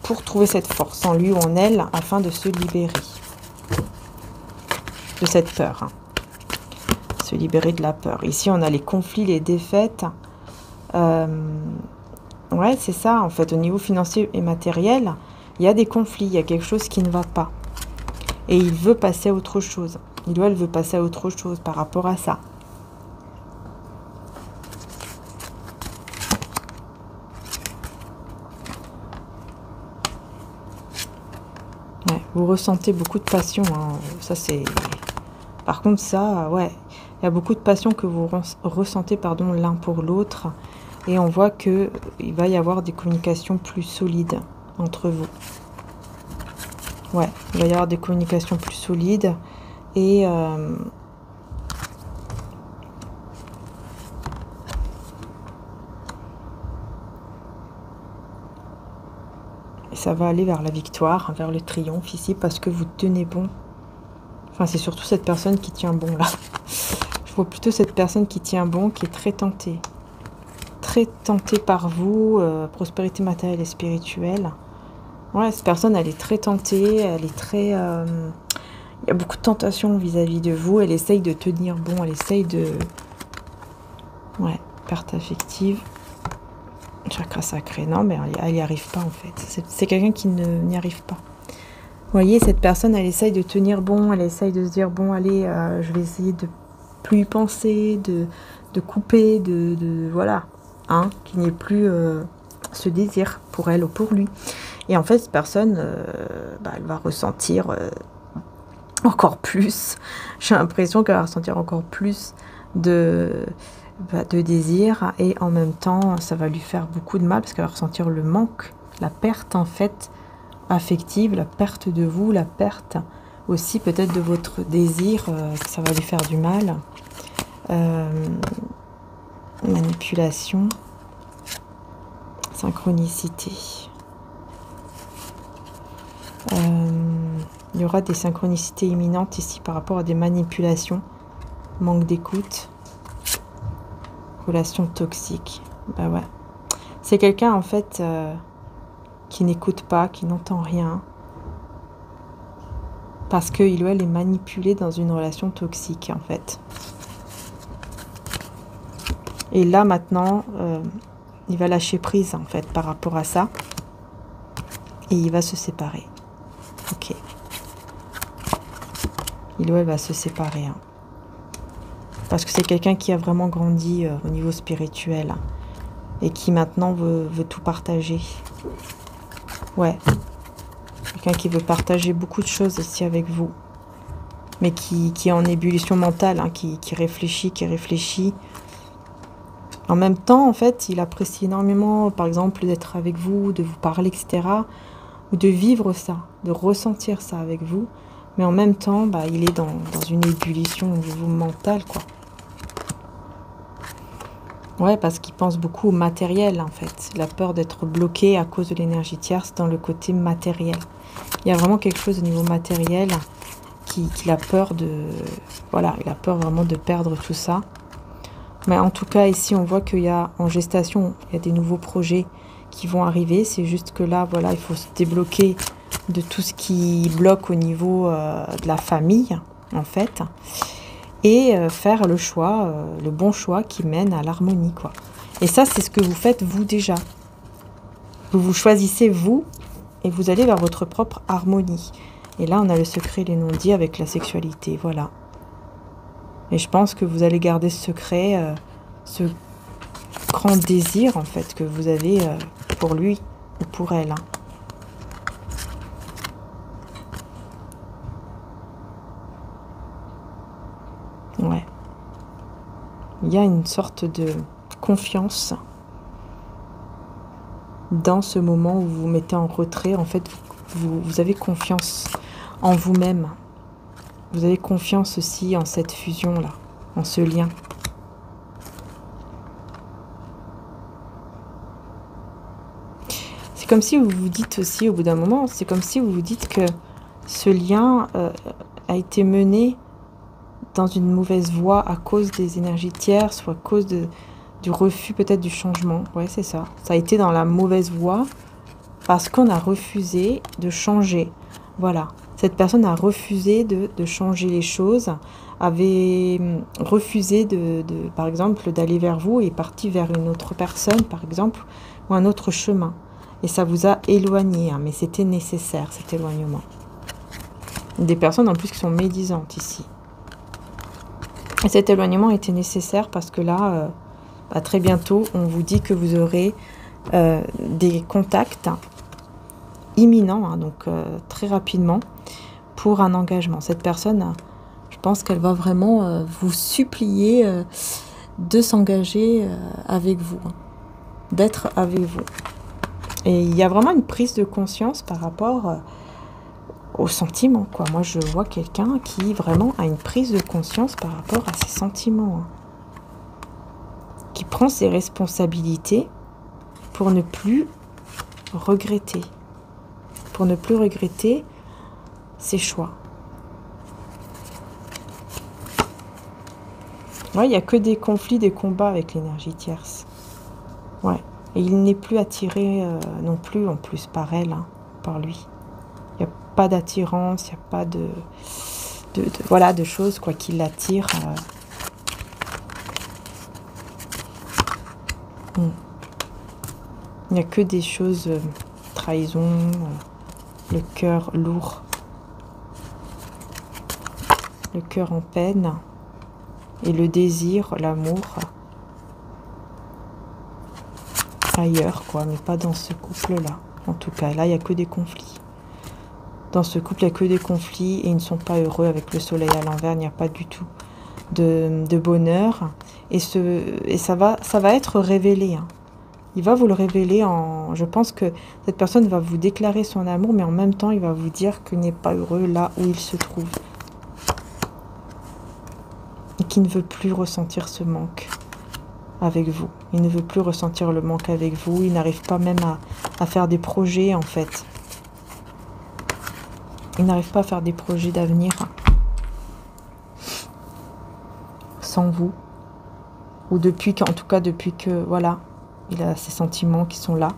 pour trouver cette force en lui ou en elle afin de se libérer de cette peur. Hein. Se libérer de la peur. Ici, on a les conflits, les défaites. Ouais, c'est ça, en fait, au niveau financier et matériel, il y a des conflits, il y a quelque chose qui ne va pas. Et il veut passer à autre chose. Il ou elle veut passer à autre chose par rapport à ça. Ouais, vous ressentez beaucoup de passion, hein. Ça c'est... Par contre, ça, ouais, il y a beaucoup de passion que vous ressentez, pardon, l'un pour l'autre. Et on voit qu'il va y avoir des communications plus solides entre vous. Ouais, il va y avoir des communications plus solides. Et ça va aller vers la victoire, vers le triomphe ici, parce que vous tenez bon. Enfin, c'est surtout cette personne qui tient bon, là. Je vois plutôt cette personne qui tient bon, qui est très tentée. Très tentée par vous, prospérité matérielle et spirituelle. Ouais, cette personne, elle est très tentée, elle est très... il y a beaucoup de tentations vis-à-vis de vous, elle essaye de tenir bon, elle essaye de... Ouais, perte affective. Chakra sacré, non, mais elle n'y arrive pas en fait. C'est quelqu'un qui n'y arrive pas. Vous voyez, cette personne, elle essaye de tenir bon, elle essaye de se dire, bon, allez, je vais essayer de plus y penser, de couper, voilà, hein, qu'il n'y ait plus ce désir pour elle ou pour lui. Et en fait, cette personne, elle va ressentir encore plus, j'ai l'impression qu'elle va ressentir encore plus de désir et en même temps, ça va lui faire beaucoup de mal parce qu'elle va ressentir le manque, la perte en fait, affective, la perte de vous, la perte aussi peut-être de votre désir, ça va lui faire du mal. Manipulation, synchronicité. Il y aura des synchronicités imminentes ici par rapport à des manipulations, manque d'écoute, relation toxique. Bah ouais. C'est quelqu'un en fait qui n'écoute pas, qui n'entend rien, parce qu'il ou elle est manipulé dans une relation toxique en fait. Et là maintenant, il va lâcher prise en fait par rapport à ça, et il va se séparer. Ok. Il ou elle va se séparer. Hein. Parce que c'est quelqu'un qui a vraiment grandi au niveau spirituel. Hein, et qui maintenant veut tout partager. Ouais. Quelqu'un qui veut partager beaucoup de choses aussi avec vous. Mais qui est en ébullition mentale. Hein, qui réfléchit. En même temps, en fait, il apprécie énormément, par exemple, d'être avec vous, de vous parler, etc. Ou de vivre ça, de ressentir ça avec vous. Mais en même temps, il est dans une ébullition au niveau mental, quoi. Ouais, parce qu'il pense beaucoup au matériel, en fait. La peur d'être bloqué à cause de l'énergie tierce dans le côté matériel. Il y a vraiment quelque chose au niveau matériel qu'il a peur de... Voilà, il a peur vraiment de perdre tout ça. Mais en tout cas, ici, on voit qu'il y a en gestation, il y a des nouveaux projets qui vont arriver. C'est juste que là, voilà, il faut se débloquer de tout ce qui bloque au niveau de la famille, en fait. Et faire le choix, le bon choix qui mène à l'harmonie, quoi. Et ça, c'est ce que vous faites, vous, déjà. Vous choisissez, vous, et vous allez vers votre propre harmonie. Et là, on a le secret et les non-dits avec la sexualité, voilà. Et je pense que vous allez garder ce secret, ce grand désir, en fait, que vous avez pour lui ou pour elle. Hein. Ouais. Il y a une sorte de confiance dans ce moment où vous vous mettez en retrait. En fait, vous avez confiance en vous-même. Vous avez confiance aussi en cette fusion-là, en ce lien. C'est comme si vous vous dites aussi, au bout d'un moment, c'est comme si vous vous dites que ce lien a été mené dans une mauvaise voie à cause des énergies tierces ou à cause du refus peut-être du changement. Ouais, c'est ça. Ça a été dans la mauvaise voie parce qu'on a refusé de changer. Voilà. Cette personne a refusé de changer les choses, avait refusé par exemple, d'aller vers vous et est parti vers une autre personne, par exemple, ou un autre chemin. Et ça vous a éloigné, hein, mais c'était nécessaire, cet éloignement. Des personnes en plus qui sont médisantes ici. Et cet éloignement était nécessaire parce que là, très bientôt, on vous dit que vous aurez des contacts imminents, hein, donc très rapidement, pour un engagement. Cette personne, je pense qu'elle va vraiment vous supplier de s'engager avec vous, hein, d'être avec vous. Et il y a vraiment une prise de conscience par rapport aux sentiments, quoi. Moi, je vois quelqu'un qui vraiment a une prise de conscience par rapport à ses sentiments, hein, qui prend ses responsabilités pour ne plus regretter, ses choix. Ouais, il n'y a que des conflits, des combats avec l'énergie tierce. Ouais. Et il n'est plus attiré non plus, en plus, par elle, hein, par lui. Il n'y a pas d'attirance, il n'y a pas voilà, de choses quoi, qui l'attirent. Il n'y a que des choses, trahison, le cœur lourd, le cœur en peine, et le désir, l'amour, ailleurs, quoi, mais pas dans ce couple-là. En tout cas, là, il n'y a que des conflits. Dans ce couple, il n'y a que des conflits et ils ne sont pas heureux avec le soleil à l'envers. Il n'y a pas du tout de bonheur. Et ça va être révélé. Hein. Il va vous le révéler je pense que cette personne va vous déclarer son amour, mais en même temps, il va vous dire qu'il n'est pas heureux là où il se trouve. Et qu'il ne veut plus ressentir ce manque avec vous. Il ne veut plus ressentir le manque avec vous. Il n'arrive pas même à faire des projets, en fait. Il n'arrive pas à faire des projets d'avenir sans vous. Ou en tout cas, depuis que, voilà, il a ses sentiments qui sont là.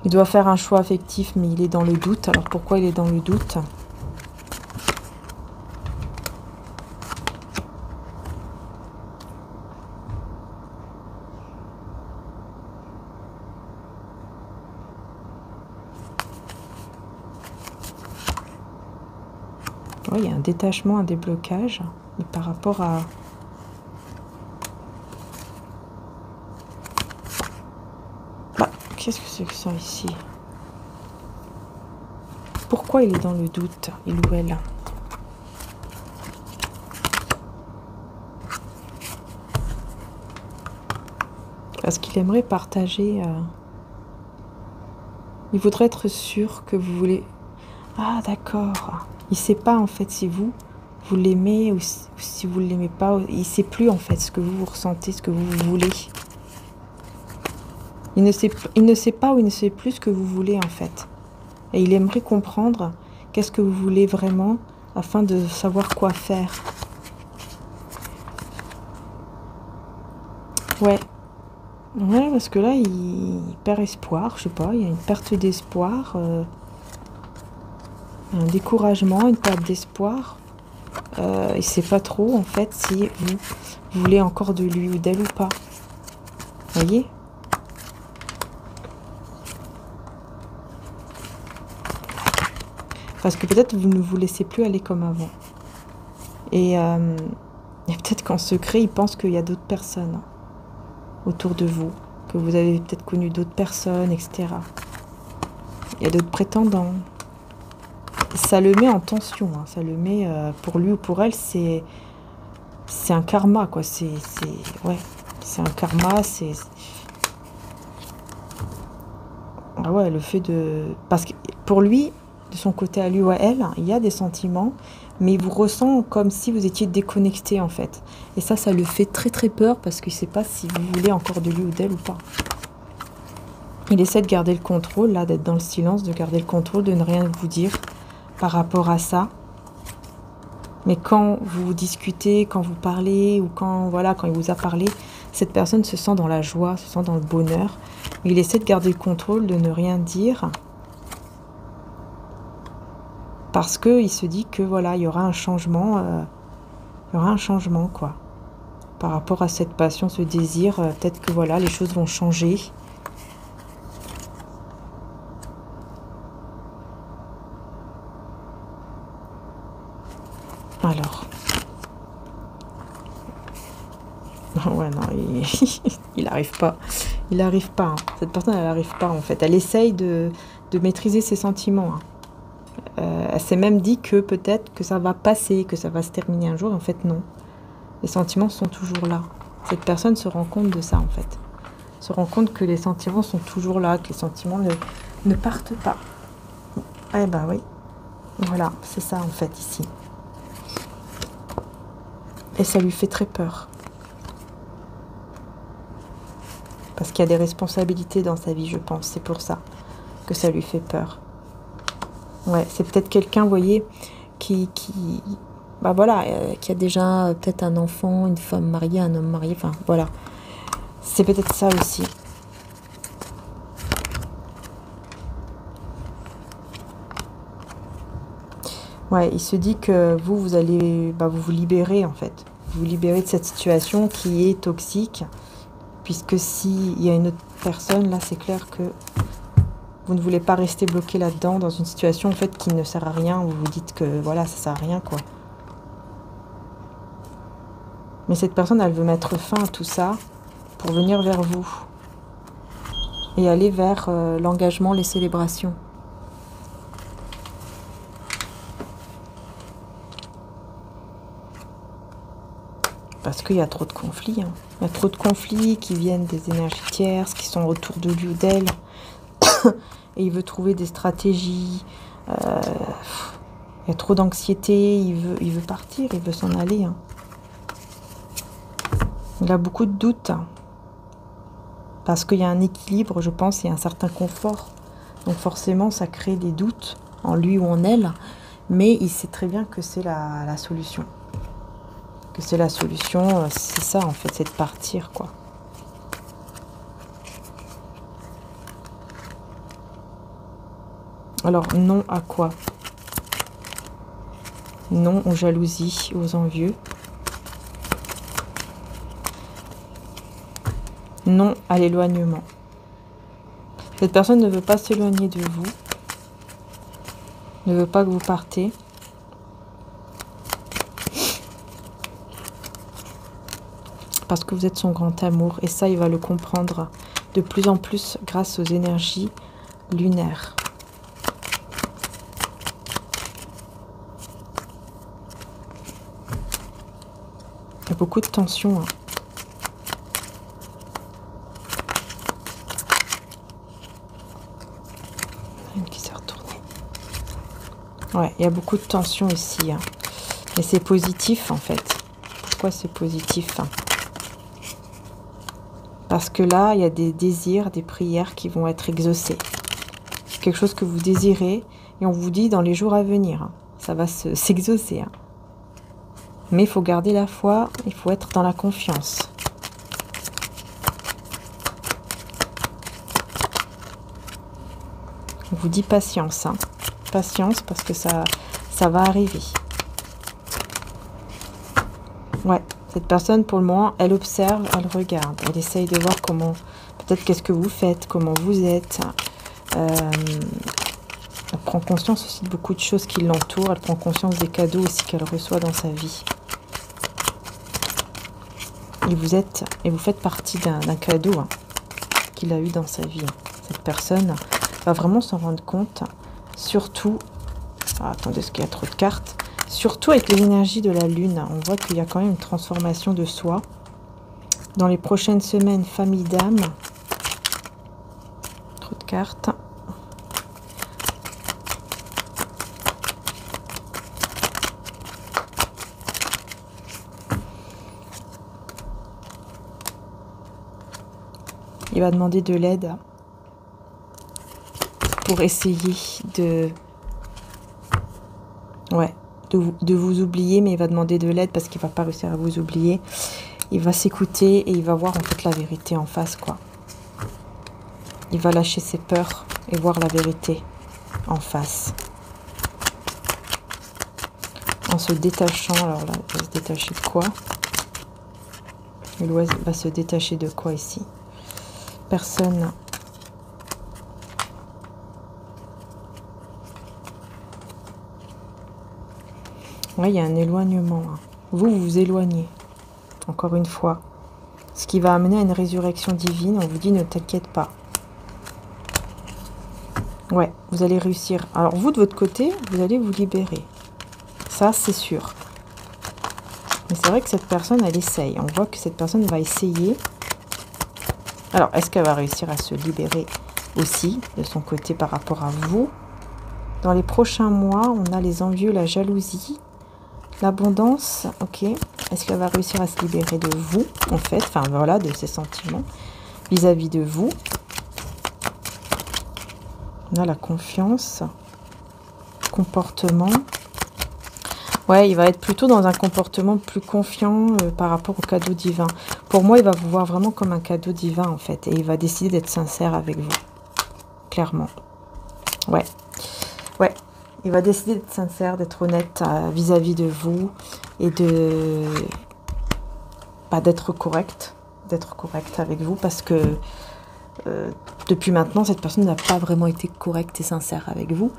Il doit faire un choix affectif, mais il est dans le doute. Alors, pourquoi il est dans le doute ? Oui, il y a un détachement, un déblocage, mais par rapport à... qu'est-ce que c'est que ça ici? Pourquoi il est dans le doute, il ou elle? Parce qu'il aimerait partager... Il voudrait être sûr que vous voulez... Ah, d'accord. Il ne sait pas, en fait, si vous l'aimez ou si vous ne l'aimez pas. Il ne sait plus, en fait, ce que vous ressentez, ce que vous voulez. Il ne sait pas ou il ne sait plus ce que vous voulez, en fait. Et il aimerait comprendre qu'est-ce que vous voulez vraiment afin de savoir quoi faire. Ouais. Ouais, parce que là, il perd espoir, je sais pas, il y a une perte d'espoir... un découragement, une perte d'espoir. Il ne sait pas trop, en fait, si vous voulez encore de lui ou d'elle ou pas. Voyez ? Parce que peut-être vous ne vous laissez plus aller comme avant. Et peut-être qu'en secret, il pense qu'il y a d'autres personnes autour de vous, que vous avez peut-être connu d'autres personnes, etc. Il y a d'autres prétendants. Ça le met en tension, hein. Ça le met, pour lui ou pour elle, c'est un karma, quoi. Ouais, c'est un karma, c'est... Ah ouais, le fait de... Parce que pour lui, de son côté à lui ou à elle, il y a des sentiments, mais il vous ressent comme si vous étiez déconnecté, en fait. Et ça le fait très très peur, parce qu'il ne sait pas si vous voulez encore de lui ou d'elle ou pas. Il essaie de garder le contrôle, là, d'être dans le silence, de garder le contrôle, de ne rien vous dire par rapport à ça. Mais quand vous discutez, quand vous parlez, ou quand il vous a parlé, cette personne se sent dans la joie, se sent dans le bonheur. Il essaie de garder le contrôle, de ne rien dire. Parce qu'il se dit que voilà, il y aura un changement. Quoi. Par rapport à cette passion, ce désir, peut-être que voilà, les choses vont changer. Alors. Ouais, non, il n'arrive pas. Il n'arrive pas. Hein. Cette personne, elle n'arrive pas, en fait. Elle essaye de maîtriser ses sentiments. Hein. Elle s'est même dit que peut-être que ça va passer, que ça va se terminer un jour. En fait, non. Les sentiments sont toujours là. Cette personne se rend compte de ça, en fait. Se rend compte que les sentiments sont toujours là, que les sentiments ne partent pas. Eh ben oui. Voilà, c'est ça, en fait, ici. Et ça lui fait très peur. Parce qu'il y a des responsabilités dans sa vie, je pense. C'est pour ça que ça lui fait peur. Ouais, c'est peut-être quelqu'un, vous voyez, qui a déjà peut-être un enfant, une femme mariée, un homme marié. Enfin, voilà. C'est peut-être ça aussi. Ouais, il se dit que vous allez vous libérer, en fait. Vous libérer de cette situation qui est toxique. Puisque s'il y a une autre personne, là, c'est clair que vous ne voulez pas rester bloqué là-dedans, dans une situation, en fait, qui ne sert à rien. Vous vous dites que, voilà, ça sert à rien, quoi. Mais cette personne, elle veut mettre fin à tout ça pour venir vers vous. Et aller vers l'engagement, les célébrations. Parce qu'il y a trop de conflits. Hein. Il y a trop de conflits qui viennent des énergies tierces, qui sont autour de lui ou d'elle. Et il veut trouver des stratégies. Il y a trop d'anxiété. Il veut partir, il veut s'en aller. Hein. Il a beaucoup de doutes. Hein. Parce qu'il y a un équilibre, je pense, et un certain confort. Donc forcément, ça crée des doutes en lui ou en elle. Mais il sait très bien que c'est la solution. Que c'est la solution, c'est ça en fait, c'est de partir, quoi. Alors, non à quoi? Non aux jalousies, aux envieux. Non à l'éloignement. Cette personne ne veut pas s'éloigner de vous, ne veut pas que vous partez. Parce que vous êtes son grand amour. Et ça, il va le comprendre de plus en plus grâce aux énergies lunaires. Il y a beaucoup de tension. Hein. Une qui s'est retournée. Ouais, il y a beaucoup de tension ici. Hein. Mais c'est positif, en fait. Pourquoi c'est positif? Parce que là, il y a des désirs, des prières qui vont être exaucées. C'est quelque chose que vous désirez et on vous dit dans les jours à venir. Hein, ça va s'exaucer. Hein. Mais il faut garder la foi, il faut être dans la confiance. On vous dit patience. Hein. Patience parce que ça va arriver. Ouais. Cette personne, pour le moment, elle observe, elle regarde. Elle essaye de voir comment, peut-être qu'est-ce que vous faites, comment vous êtes. Elle prend conscience aussi de beaucoup de choses qui l'entourent. Elle prend conscience des cadeaux aussi qu'elle reçoit dans sa vie. Et vous faites partie d'un cadeau qu'il a eu dans sa vie. Cette personne va vraiment s'en rendre compte. Surtout, attendez, est-ce qu'il y a trop de cartes? Surtout avec les énergies de la lune. On voit qu'il y a quand même une transformation de soi. Dans les prochaines semaines, famille d'âme. Trop de cartes. Il va demander de l'aide pour essayer de vous oublier, mais il va demander de l'aide parce qu'il va pas réussir à vous oublier. Il va s'écouter et il va voir en fait la vérité en face, quoi. Il va lâcher ses peurs et voir la vérité en face. En se détachant, alors là, il va se détacher de quoi? Il va se détacher de quoi ici? Personne. Ouais, il y a un éloignement. Vous vous éloignez. Encore une fois. Ce qui va amener à une résurrection divine. On vous dit, ne t'inquiète pas. Ouais, vous allez réussir. Alors vous, de votre côté, vous allez vous libérer. Ça, c'est sûr. Mais c'est vrai que cette personne, elle essaye. On voit que cette personne va essayer. Alors, est-ce qu'elle va réussir à se libérer aussi de son côté par rapport à vous? Dans les prochains mois, on a les envieux, la jalousie, l'abondance. Ok. Est-ce qu'elle va réussir à se libérer de vous, en fait? Enfin, voilà, de ses sentiments vis-à-vis de vous. On a la confiance, comportement. Ouais, il va être plutôt dans un comportement plus confiant par rapport au cadeau divin. Pour moi, il va vous voir vraiment comme un cadeau divin, en fait. Et il va décider d'être sincère avec vous. Clairement. Ouais. Ouais. Il va décider d'être sincère, d'être honnête vis-à-vis de vous. Et d'être correct. D'être correct avec vous. Parce que depuis maintenant, cette personne n'a pas vraiment été correcte et sincère avec vous.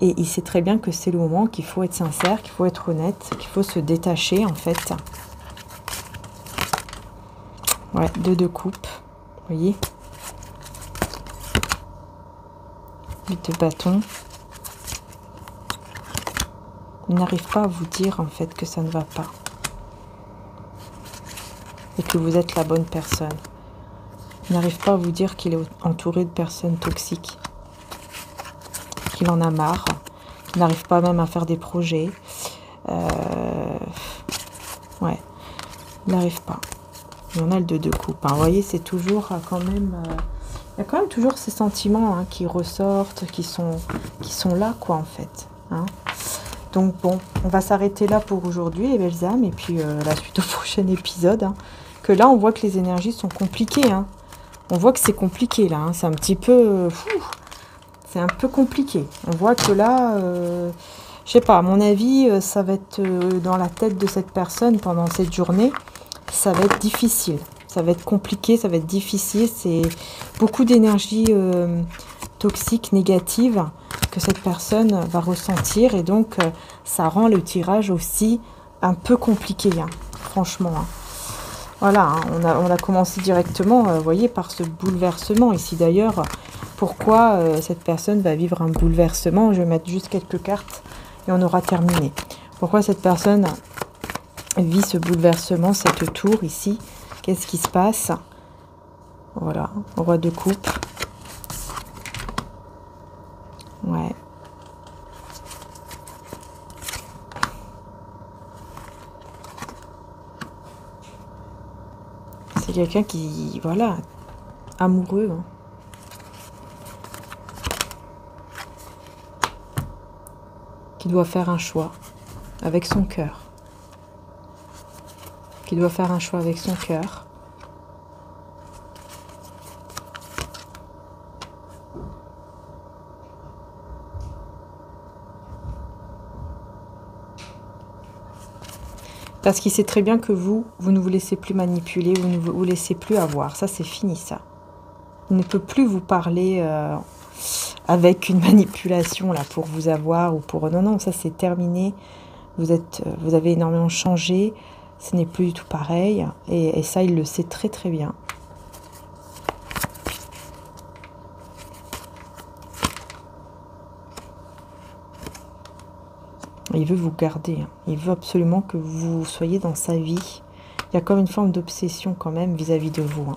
Et il sait très bien que c'est le moment qu'il faut être sincère, qu'il faut être honnête, qu'il faut se détacher, en fait. Ouais, 2 de coupe. Vous voyez? 8 de bâton. Il n'arrive pas à vous dire, en fait, que ça ne va pas. Et que vous êtes la bonne personne. Il n'arrive pas à vous dire qu'il est entouré de personnes toxiques. Qu'il en a marre, qu'il n'arrive pas même à faire des projets. Ouais, il n'arrive pas. Il y en a le 2 de coupe. Vous voyez, c'est toujours quand même... il y a quand même toujours ces sentiments qui ressortent, qui sont là, quoi, en fait. Donc, bon, on va s'arrêter là pour aujourd'hui, les belles âmes. Et puis, la suite au prochain épisode. Que là, on voit que les énergies sont compliquées. On voit que c'est compliqué, là. C'est un petit peu... c'est un peu compliqué. On voit que là, je sais pas, à mon avis, ça va être dans la tête de cette personne pendant cette journée. Ça va être difficile. Ça va être compliqué, ça va être difficile. C'est beaucoup d'énergie toxique, négative que cette personne va ressentir. Et donc, ça rend le tirage aussi un peu compliqué, franchement. Voilà, on a commencé directement, vous voyez, par ce bouleversement. Ici, d'ailleurs... Pourquoi cette personne va vivre un bouleversement? Je vais mettre juste quelques cartes et on aura terminé. Pourquoi cette personne vit ce bouleversement, cette tour ici? Qu'est-ce qui se passe? Voilà, roi de coupe. Ouais. C'est quelqu'un qui, voilà, amoureux, qui doit faire un choix avec son cœur. Qui doit faire un choix avec son cœur. Parce qu'il sait très bien que vous ne vous laissez plus manipuler, vous ne vous laissez plus avoir. Ça, c'est fini, ça. Il ne peut plus vous parler avec une manipulation là pour vous avoir ou pour... Non, non, ça c'est terminé. Vous avez énormément changé. Ce n'est plus du tout pareil. Et ça, il le sait très très bien. Il veut vous garder. Il veut absolument que vous soyez dans sa vie. Il y a comme une forme d'obsession quand même vis-à-vis de vous.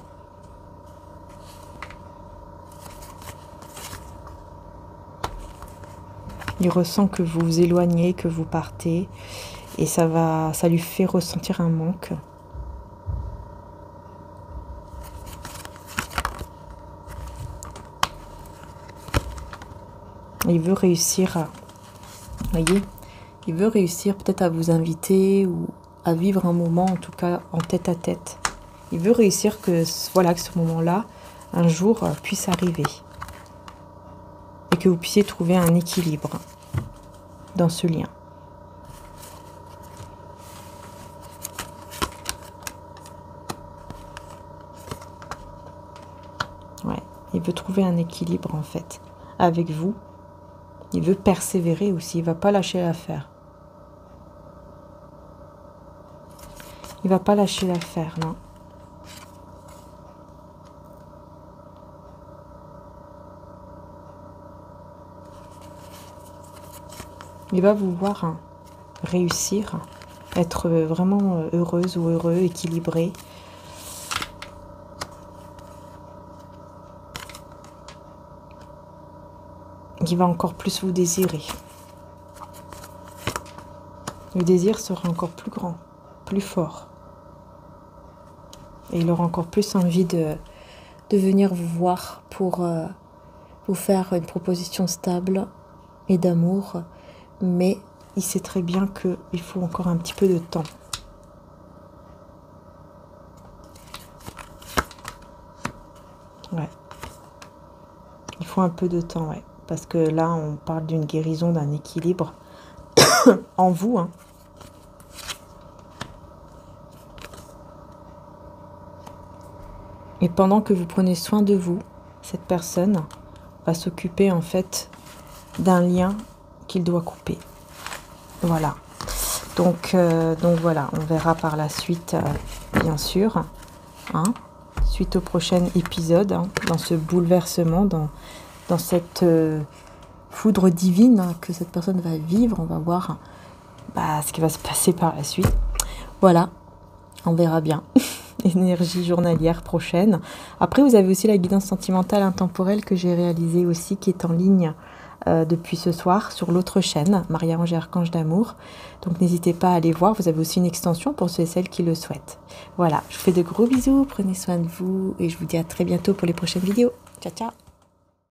Il ressent que vous vous éloignez, que vous partez. Et ça lui fait ressentir un manque. Il veut réussir, voyez, il veut réussir peut-être à vous inviter ou à vivre un moment, en tout cas en tête à tête. Il veut réussir que, voilà, que ce moment-là, un jour, puisse arriver. Et que vous puissiez trouver un équilibre dans ce lien. Ouais, il veut trouver un équilibre en fait avec vous. Il veut persévérer aussi, il ne va pas lâcher l'affaire. Il ne va pas lâcher l'affaire, non. Il va vous voir réussir, être vraiment heureuse ou heureux, équilibré. Il va encore plus vous désirer. Le désir sera encore plus grand, plus fort. Et il aura encore plus envie de venir vous voir pour vous faire une proposition stable et d'amour. Mais il sait très bien qu'il faut encore un petit peu de temps. Ouais. Il faut un peu de temps, ouais. Parce que là, on parle d'une guérison, d'un équilibre en vous. Hein. Et pendant que vous prenez soin de vous, cette personne va s'occuper en fait d'un lien qu'il doit couper. Voilà. Donc voilà, on verra par la suite, bien sûr, hein, suite au prochain épisode, hein, dans ce bouleversement, dans cette foudre divine que cette personne va vivre. On va voir ce qui va se passer par la suite. Voilà, on verra bien. Énergie journalière prochaine. Après, vous avez aussi la guidance sentimentale intemporelle que j'ai réalisée aussi, qui est en ligne depuis ce soir sur l'autre chaîne, Maria-Ange et Archange d'amour. Donc n'hésitez pas à aller voir. Vous avez aussi une extension pour ceux et celles qui le souhaitent. Voilà, je vous fais de gros bisous. Prenez soin de vous et je vous dis à très bientôt pour les prochaines vidéos. Ciao, ciao.